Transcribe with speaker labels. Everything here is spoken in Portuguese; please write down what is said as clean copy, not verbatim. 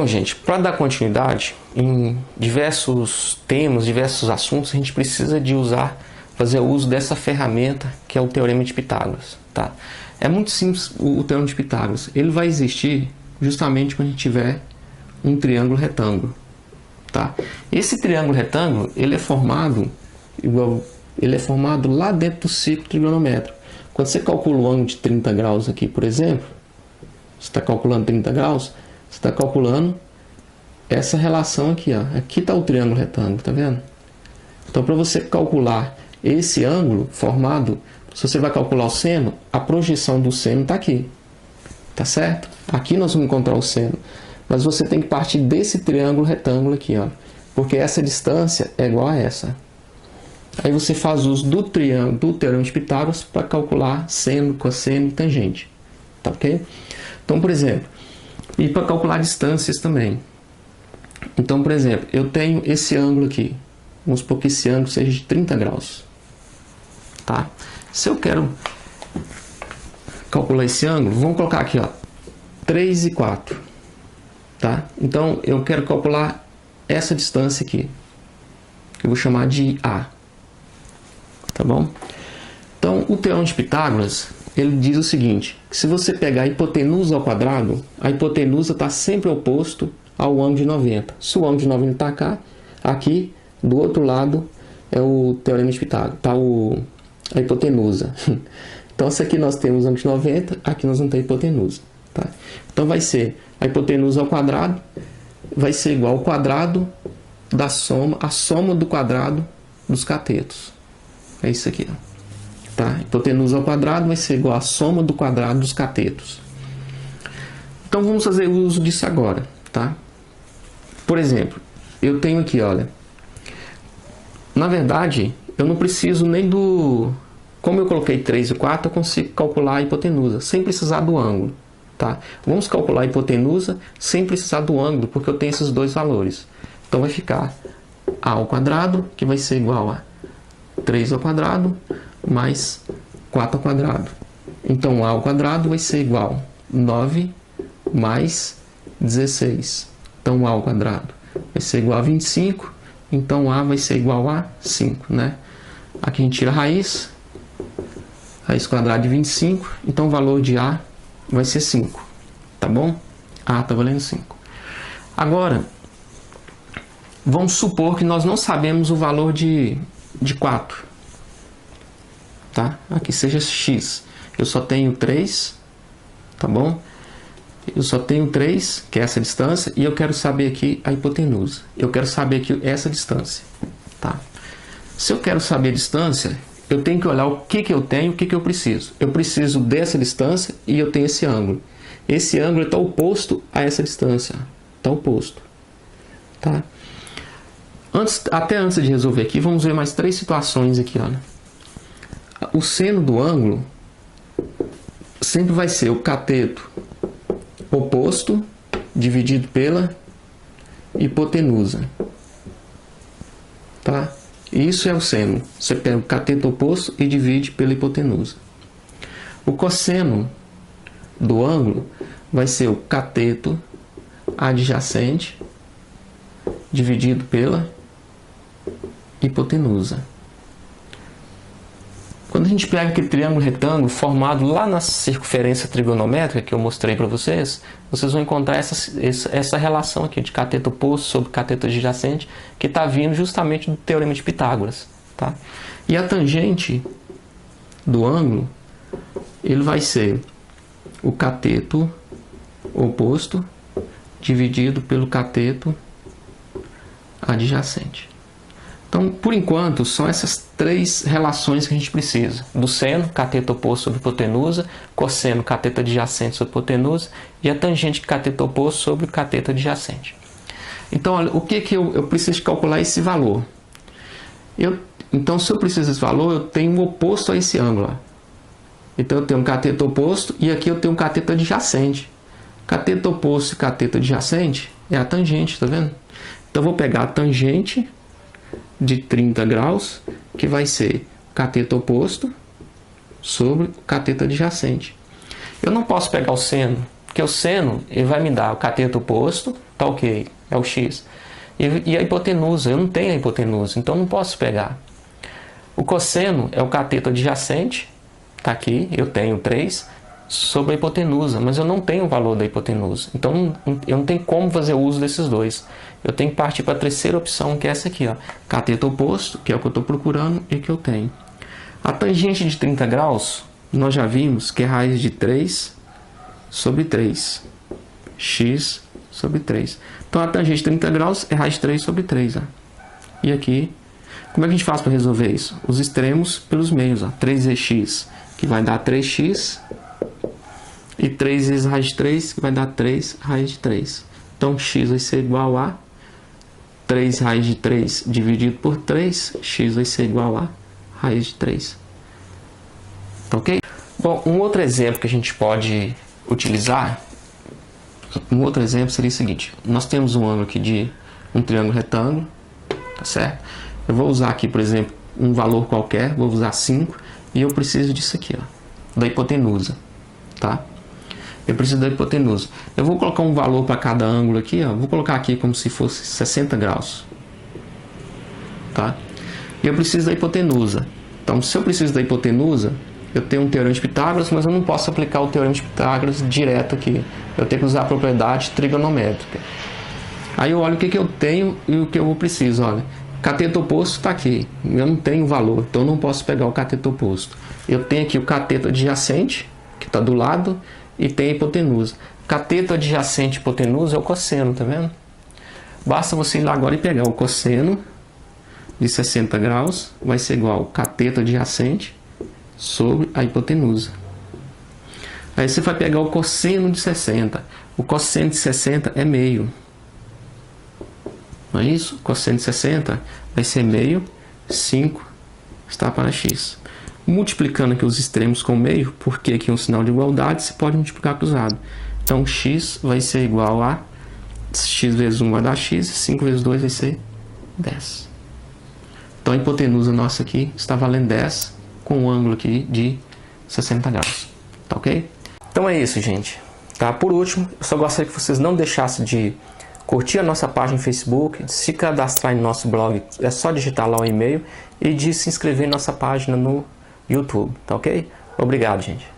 Speaker 1: Bom, gente, para dar continuidade em diversos temas, diversos assuntos, a gente precisa de fazer uso dessa ferramenta que é o Teorema de Pitágoras, tá? É muito simples o Teorema de Pitágoras. Ele vai existir justamente quando a gente tiver um triângulo retângulo, tá? Esse triângulo retângulo, ele é formado lá dentro do círculo trigonométrico. Quando você calcula o ângulo de 30 graus aqui, por exemplo, você está calculando 30 graus, você está calculando essa relação aqui, ó. Aqui está o triângulo retângulo, tá vendo? Então, para você calcular esse ângulo formado, se você vai calcular o seno, a projeção do seno está aqui, tá certo? Aqui nós vamos encontrar o seno, mas você tem que partir desse triângulo retângulo aqui, ó, porque essa distância é igual a essa. Aí você faz uso do Teorema de Pitágoras para calcular seno, cosseno e tangente, tá ok? Então, por exemplo, e para calcular distâncias também. Então, por exemplo, eu tenho esse ângulo aqui. Vamos supor que esse ângulo seja de 30 graus. Tá? Se eu quero calcular esse ângulo, vamos colocar aqui, ó, 3 e 4. Tá? Então, eu quero calcular essa distância aqui. Que eu vou chamar de A. Tá bom? Então, o Teorema de Pitágoras, ele diz o seguinte, que se você pegar a hipotenusa ao quadrado, a hipotenusa está sempre oposto ao ângulo de 90. Se o ângulo de 90 está cá, aqui, do outro lado, é o Teorema de Pitágoras, está a hipotenusa. Então, se aqui nós temos ângulo de 90, aqui nós vamos ter a hipotenusa. Tá? Então, vai ser a hipotenusa ao quadrado, vai ser igual ao quadrado da soma, a soma do quadrado dos catetos. É isso aqui, ó. Tá? Hipotenusa ao quadrado vai ser igual à soma do quadrado dos catetos. Então vamos fazer uso disso agora, tá? Por exemplo, eu tenho aqui, olha, na verdade, eu não preciso nem do... Como eu coloquei 3 e 4, eu consigo calcular a hipotenusa, sem precisar do ângulo, tá? Vamos calcular a hipotenusa sem precisar do ângulo, porque eu tenho esses dois valores. Então vai ficar A ao quadrado, que vai ser igual a 3 ao quadrado mais 4 ao quadrado. Então, A ao quadrado vai ser igual a 9 mais 16. Então, A ao quadrado vai ser igual a 25. Então, A vai ser igual a 5, né? Aqui a gente tira a raiz. Raiz quadrada de 25. Então, o valor de A vai ser 5. Tá bom? A está valendo 5. Agora, vamos supor que nós não sabemos o valor de 4. Tá? Aqui seja x. Eu só tenho 3, tá bom? Eu só tenho 3, que é essa distância, e eu quero saber aqui a hipotenusa. Eu quero saber aqui essa distância, tá? Se eu quero saber a distância, eu tenho que olhar o que eu tenho, o que eu preciso. Eu preciso dessa distância e eu tenho esse ângulo. Esse ângulo está oposto a essa distância. Está oposto, tá? Até antes de resolver aqui, vamos ver mais 3 situações aqui, olha. O seno do ângulo sempre vai ser o cateto oposto dividido pela hipotenusa. Tá? Isso é o seno. Você pega o cateto oposto e divide pela hipotenusa. O cosseno do ângulo vai ser o cateto adjacente dividido pela hipotenusa. Quando a gente pega aquele triângulo retângulo formado lá na circunferência trigonométrica que eu mostrei para vocês, vocês vão encontrar essa relação aqui de cateto oposto sobre cateto adjacente, que está vindo justamente do Teorema de Pitágoras. Tá? E a tangente do ângulo, ele vai ser o cateto oposto dividido pelo cateto adjacente. Então, por enquanto, são essas 3 relações que a gente precisa. Do seno, cateto oposto sobre hipotenusa, cosseno, cateto adjacente sobre hipotenusa, e a tangente, cateto oposto sobre cateto adjacente. Então, olha, o que eu preciso calcular esse valor? Então, se eu preciso desse valor, eu tenho um oposto a esse ângulo. Ó. Então, eu tenho um cateto oposto e aqui eu tenho um cateto adjacente. Cateto oposto e cateto adjacente é a tangente, tá vendo? Então, eu vou pegar a tangente de 30 graus, que vai ser cateto oposto sobre o cateto adjacente. Eu não posso pegar o seno, porque o seno ele vai me dar o cateto oposto tá ok, é o x. E a hipotenusa, eu não tenho a hipotenusa, então não posso pegar. O cosseno é o cateto adjacente, tá aqui, eu tenho 3, sobre a hipotenusa, mas eu não tenho o valor da hipotenusa. Então eu não tenho como fazer uso desses dois. Eu tenho que partir para a terceira opção, que é essa aqui, ó, cateto oposto, que é o que eu estou procurando e que eu tenho. A tangente de 30 graus, nós já vimos que é raiz de 3 sobre 3, x sobre 3. Então a tangente de 30 graus é raiz de 3 sobre 3. Ó. E aqui, como é que a gente faz para resolver isso? Os extremos pelos meios. Ó. 3 vezes x, que vai dar 3x, e 3 vezes raiz de 3, que vai dar 3 raiz de 3. Então x vai ser igual a 3 raiz de 3 dividido por 3, x vai ser igual a raiz de 3. Ok? Bom, um outro exemplo que a gente pode utilizar, um outro exemplo seria o seguinte. Nós temos um ângulo aqui de um triângulo retângulo, tá certo? Eu vou usar aqui, por exemplo, um valor qualquer, vou usar 5, e eu preciso disso aqui, ó, da hipotenusa, tá? Eu preciso da hipotenusa. Eu vou colocar um valor para cada ângulo aqui, ó. Vou colocar aqui como se fosse 60 graus. Tá? E eu preciso da hipotenusa. Então, se eu preciso da hipotenusa, eu tenho um teorema de Pitágoras, mas eu não posso aplicar o teorema de Pitágoras direto aqui. Eu tenho que usar a propriedade trigonométrica. Aí eu olho o que eu tenho e o que eu preciso. Olha, cateto oposto está aqui. Eu não tenho valor, então eu não posso pegar o cateto oposto. Eu tenho aqui o cateto adjacente, que está do lado, e tem a hipotenusa. Cateto adjacente hipotenusa é o cosseno, tá vendo? Basta você ir lá agora e pegar o cosseno de 60 graus, vai ser igual ao cateto adjacente sobre a hipotenusa. Aí você vai pegar o cosseno de 60. O cosseno de 60 é meio. Não é isso? O cosseno de 60 vai ser meio, 5 está para x. Multiplicando aqui os extremos com meio, porque aqui é um sinal de igualdade, você pode multiplicar cruzado. Então, x vai ser igual a x vezes 1 vai dar x, 5 vezes 2 vai ser 10. Então, a hipotenusa nossa aqui está valendo 10, com um ângulo aqui de 60 graus. Tá ok? Então é isso, gente. Tá? Por último, eu só gostaria que vocês não deixassem de curtir a nossa página no Facebook, de se cadastrar em nosso blog, é só digitar lá o e-mail, e de se inscrever em nossa página no YouTube, tá ok? Obrigado, gente.